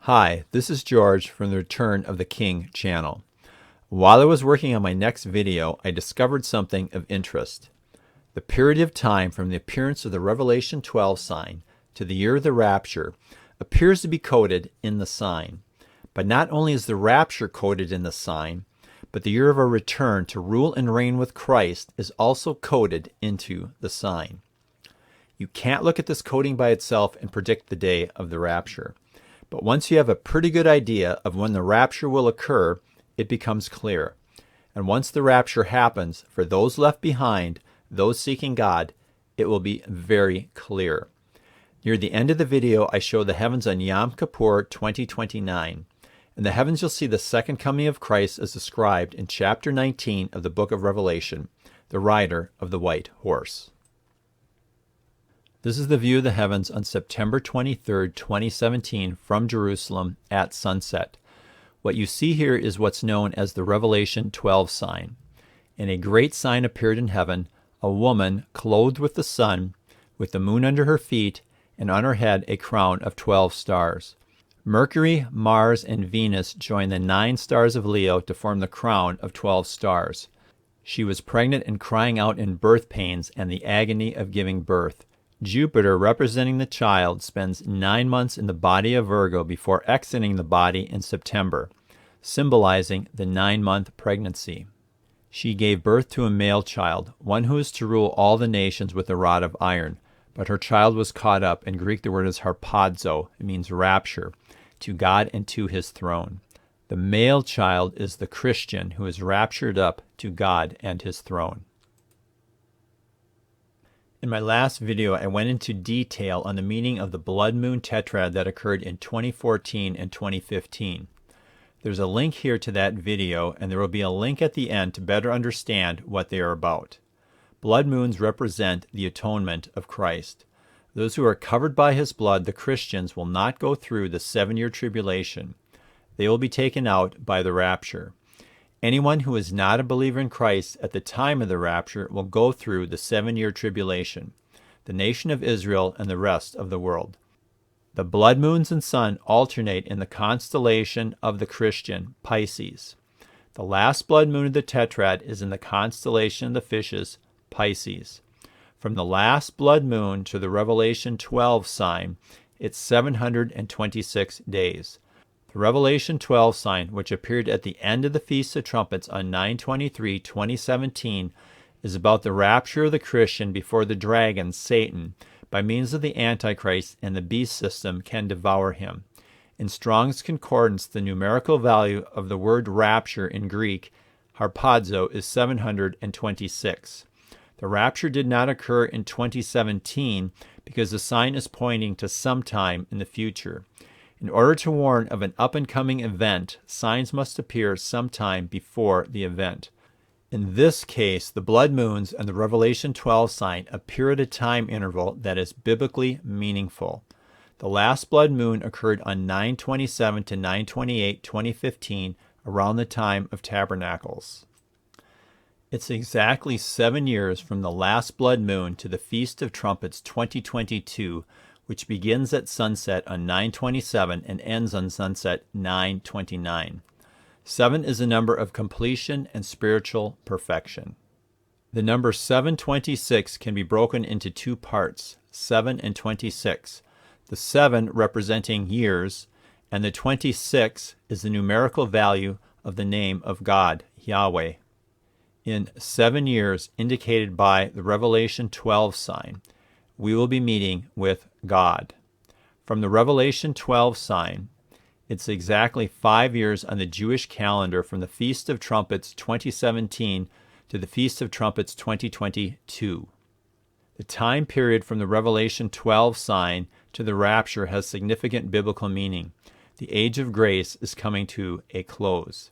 Hi, this is George from the Return of the King channel. While I was working on my next video, I discovered something of interest. The period of time from the appearance of the Revelation 12 sign to the year of the rapture appears to be coded in the sign. But not only is the rapture coded in the sign, but the year of our return to rule and reign with Christ is also coded into the sign. You can't look at this coding by itself and predict the day of the rapture. But once you have a pretty good idea of when the rapture will occur, it becomes clear. And once the rapture happens, for those left behind, those seeking God, it will be very clear. Near the end of the video, I show the heavens on Yom Kippur 2029. In the heavens, you'll see the second coming of Christ as described in chapter 19 of the book of Revelation, the rider of the white horse. This is the view of the heavens on September 23, 2017 from Jerusalem at sunset. What you see here is what's known as the Revelation 12 sign. And a great sign appeared in heaven, a woman clothed with the sun, with the moon under her feet, and on her head a crown of 12 stars. Mercury, Mars, and Venus join the 9 stars of Leo to form the crown of 12 stars. She was pregnant and crying out in birth pains and the agony of giving birth. Jupiter, representing the child, spends 9 months in the body of Virgo before exiting the body in September, symbolizing the 9-month pregnancy. She gave birth to a male child, one who is to rule all the nations with a rod of iron. But her child was caught up, in Greek the word is harpazo, it means rapture, to God and to his throne. The male child is the Christian who is raptured up to God and his throne. In my last video, I went into detail on the meaning of the blood moon tetrad that occurred in 2014 and 2015. There's a link here to that video, and there will be a link at the end to better understand what they are about. Blood moons represent the atonement of Christ. Those who are covered by his blood, the Christians, will not go through the 7-year tribulation. They will be taken out by the rapture. Anyone who is not a believer in Christ at the time of the rapture will go through the 7-year tribulation, the nation of Israel and the rest of the world. The blood moons and sun alternate in the constellation of the Christian, Pisces. The last blood moon of the tetrad is in the constellation of the fishes, Pisces. From the last blood moon to the Revelation 12 sign, it's 726 days. The Revelation 12 sign, which appeared at the end of the Feast of Trumpets on 9/23/2017, is about the rapture of the Christian before the dragon, Satan, by means of the Antichrist and the beast system, can devour him. In Strong's Concordance, the numerical value of the word rapture in Greek, harpazo, is 726. The rapture did not occur in 2017 because the sign is pointing to sometime in the future. In order to warn of an up-and-coming event, signs must appear sometime before the event. In this case, the blood moons and the Revelation 12 sign appear at a time interval that is biblically meaningful. The last blood moon occurred on 9/27 to 9/28/2015, around the time of Tabernacles. It's exactly 7 years from the last blood moon to the Feast of Trumpets 2022, which begins at sunset on 9/27 and ends on sunset 9/29. 7 is a number of completion and spiritual perfection. The number 726 can be broken into 2 parts, 7 and 26. The 7 representing years, and the 26 is the numerical value of the name of God, Yahweh. In 7 years, indicated by the Revelation 12 sign, we will be meeting with God. From the Revelation 12 sign, it's exactly 5 years on the Jewish calendar from the Feast of Trumpets 2017 to the Feast of Trumpets 2022. The time period from the Revelation 12 sign to the rapture has significant biblical meaning. The age of grace is coming to a close.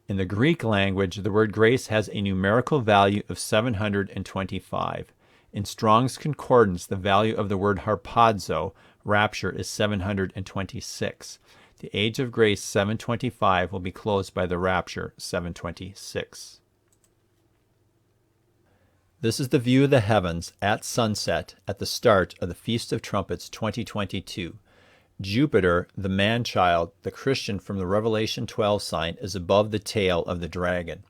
In the Greek language, the word grace has a numerical value of 725. In Strong's Concordance, the value of the word harpazo, rapture, is 726. The age of grace, 725, will be closed by the rapture, 726. This is the view of the heavens at sunset at the start of the Feast of Trumpets 2022. Jupiter, the man-child, the Christian from the Revelation 12 sign, is above the tail of the dragon.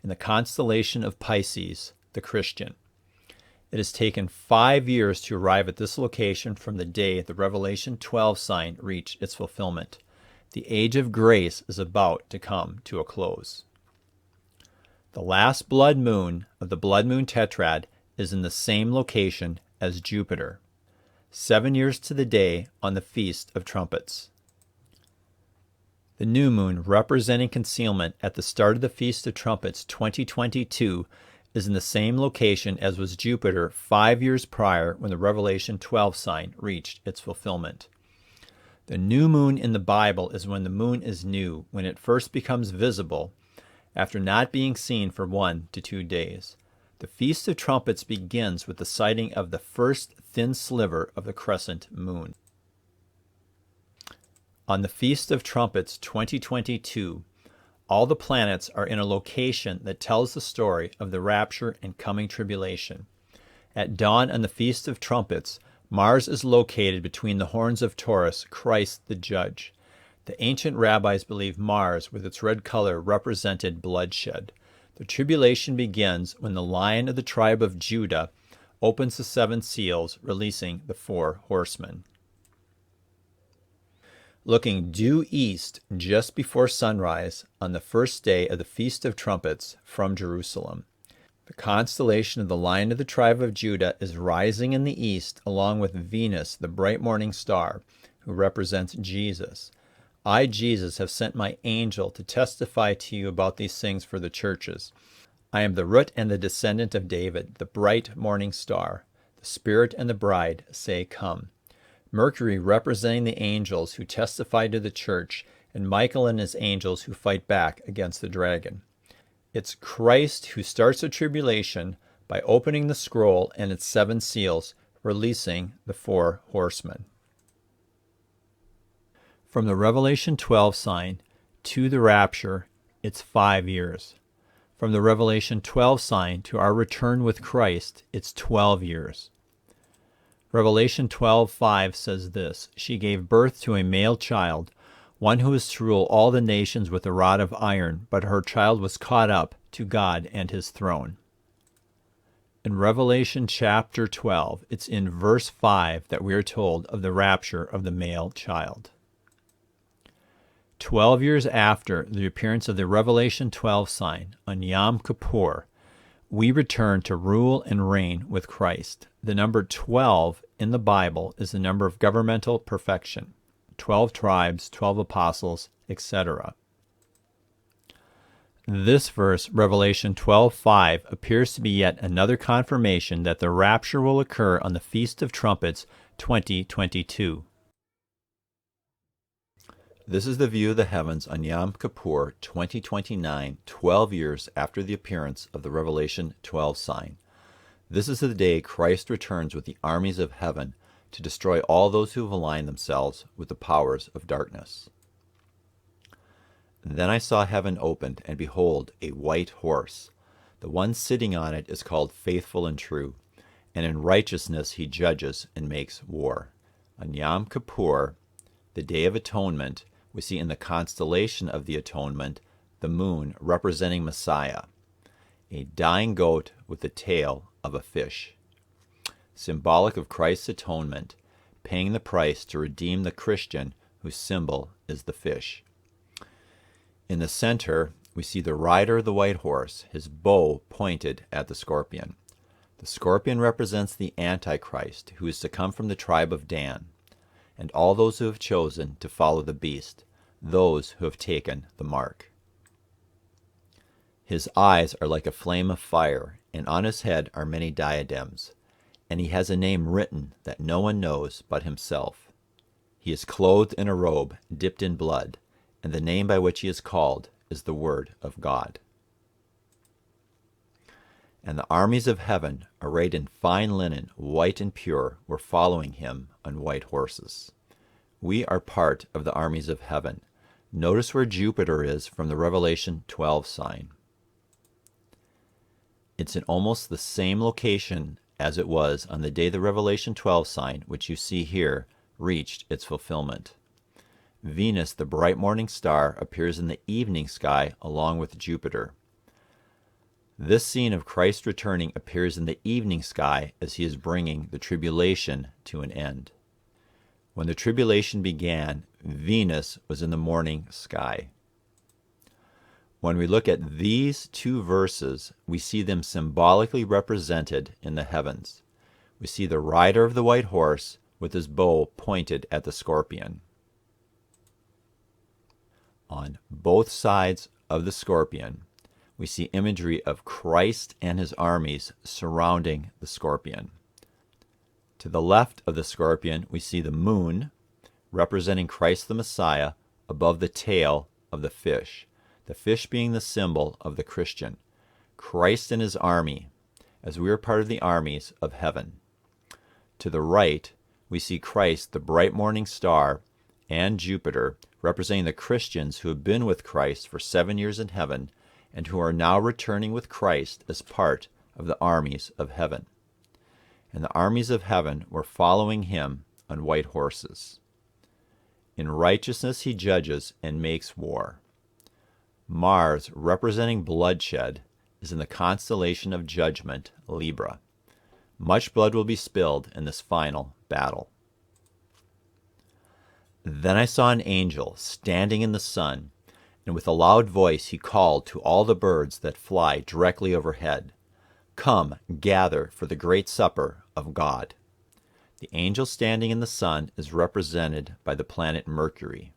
In the constellation of Pisces, the Christian. It has taken 5 years to arrive at this location from the day the Revelation 12 sign reached its fulfillment. The age of grace is about to come to a close. The last blood moon of the blood moon tetrad is in the same location as Jupiter. 7 years to the day on the Feast of Trumpets. The new moon, representing concealment at the start of the Feast of Trumpets 2022, is in the same location as was Jupiter 5 years prior when the Revelation 12 sign reached its fulfillment. The new moon in the Bible is when the moon is new, when it first becomes visible, after not being seen for 1 to 2 days. The Feast of Trumpets begins with the sighting of the first thin sliver of the crescent moon. On the Feast of Trumpets 2022, all the planets are in a location that tells the story of the rapture and coming tribulation. At dawn on the Feast of Trumpets, Mars is located between the horns of Taurus, Christ the Judge. The ancient rabbis believe Mars, with its red color, represented bloodshed. The tribulation begins when the Lion of the tribe of Judah opens the 7 seals, releasing the 4 horsemen. Looking due east just before sunrise on the first day of the Feast of Trumpets from Jerusalem. The constellation of the Lion of the tribe of Judah is rising in the east along with Venus, the bright morning star, who represents Jesus. I, Jesus, have sent my angel to testify to you about these things for the churches. I am the root and the descendant of David, the bright morning star. The Spirit and the bride say, Come. Mercury representing the angels who testify to the church, and Michael and his angels who fight back against the dragon. It's Christ who starts the tribulation by opening the scroll and its 7 seals, releasing the 4 horsemen. From the Revelation 12 sign to the rapture, it's 5 years. From the Revelation 12 sign to our return with Christ, it's 12 years. Revelation 12:5 says this, She gave birth to a male child, one who is to rule all the nations with a rod of iron, but her child was caught up to God and his throne. In Revelation chapter 12, it's in verse 5 that we are told of the rapture of the male child. 12 years after the appearance of the Revelation 12 sign on Yom Kippur, we return to rule and reign with Christ. The number 12 in the Bible is the number of governmental perfection. 12 tribes, 12 apostles, etc. This verse, Revelation 12:5, appears to be yet another confirmation that the rapture will occur on the Feast of Trumpets 2022. This is the view of the heavens on Yom Kippur 2029, 12 years after the appearance of the Revelation 12 sign. This is the day Christ returns with the armies of heaven to destroy all those who have aligned themselves with the powers of darkness. Then I saw heaven opened, and behold, a white horse. The one sitting on it is called Faithful and True, and in righteousness he judges and makes war. On Yom Kippur, the Day of Atonement, we see in the constellation of the atonement the moon representing Messiah, a dying goat with the tail of a fish, symbolic of Christ's atonement, paying the price to redeem the Christian whose symbol is the fish. In the center, we see the rider of the white horse, his bow pointed at the scorpion. The scorpion represents the Antichrist, who is to come from the tribe of Dan, and all those who have chosen to follow the beast, those who have taken the mark. His eyes are like a flame of fire, and on his head are many diadems, and he has a name written that no one knows but himself. He is clothed in a robe dipped in blood, and the name by which he is called is the Word of God. And the armies of heaven, arrayed in fine linen, white and pure, were following him on white horses. We are part of the armies of heaven. Notice where Jupiter is from the Revelation 12 sign. It's in almost the same location as it was on the day the Revelation 12 sign, which you see here, reached its fulfillment. Venus, the bright morning star, appears in the evening sky along with Jupiter. This scene of Christ returning appears in the evening sky as he is bringing the tribulation to an end. When the tribulation began, Venus was in the morning sky. When we look at these two verses, we see them symbolically represented in the heavens. We see the rider of the white horse with his bow pointed at the scorpion. On both sides of the scorpion, we see imagery of Christ and his armies surrounding the scorpion. To the left of the scorpion, we see the moon, representing Christ the Messiah, above the tail of the fish being the symbol of the Christian, Christ and his army, as we are part of the armies of heaven. To the right, we see Christ, the bright morning star, and Jupiter, representing the Christians who have been with Christ for 7 years in heaven and who are now returning with Christ as part of the armies of heaven. And the armies of heaven were following him on white horses. In righteousness he judges and makes war. Mars, representing bloodshed, is in the constellation of judgment, Libra. Much blood will be spilled in this final battle. Then I saw an angel standing in the sun, and with a loud voice he called to all the birds that fly directly overhead, "Come, gather for the great supper of God." The angel standing in the sun is represented by the planet Mercury.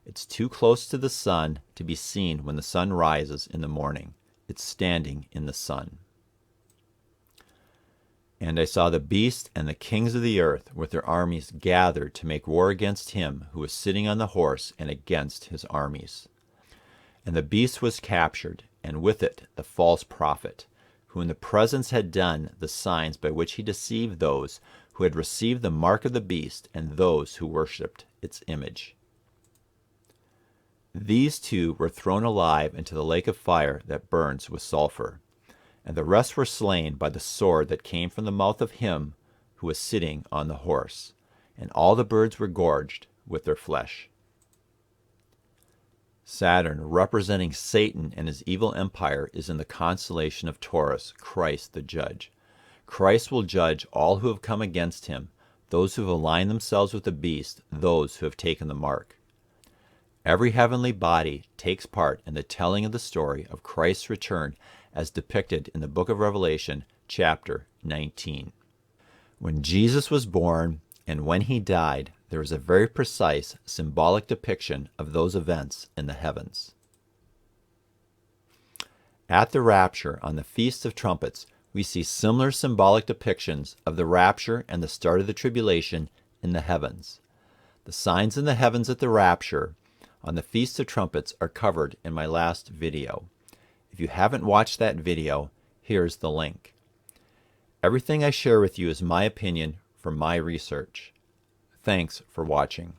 It's too close to the sun to be seen when the sun rises in the morning. It's standing in the sun. And I saw the beast and the kings of the earth with their armies gathered to make war against him who was sitting on the horse and against his armies. And the beast was captured, and with it the false prophet, who in the presence had done the signs by which he deceived those who had received the mark of the beast and those who worshipped its image. These two were thrown alive into the lake of fire that burns with sulfur, and the rest were slain by the sword that came from the mouth of him who was sitting on the horse, and all the birds were gorged with their flesh. Saturn, representing Satan and his evil empire, is in the constellation of Taurus, Christ the judge. Christ will judge all who have come against him, those who have aligned themselves with the beast, those who have taken the mark. Every heavenly body takes part in the telling of the story of Christ's return as depicted in the book of Revelation, chapter 19. When Jesus was born and when he died, there is a very precise symbolic depiction of those events in the heavens. At the Rapture, on the Feast of Trumpets, we see similar symbolic depictions of the rapture and the start of the tribulation in the heavens. The signs in the heavens at the Rapture on the Feast of Trumpets are covered in my last video. If you haven't watched that video, here's the link. Everything I share with you is my opinion from my research. Thanks for watching.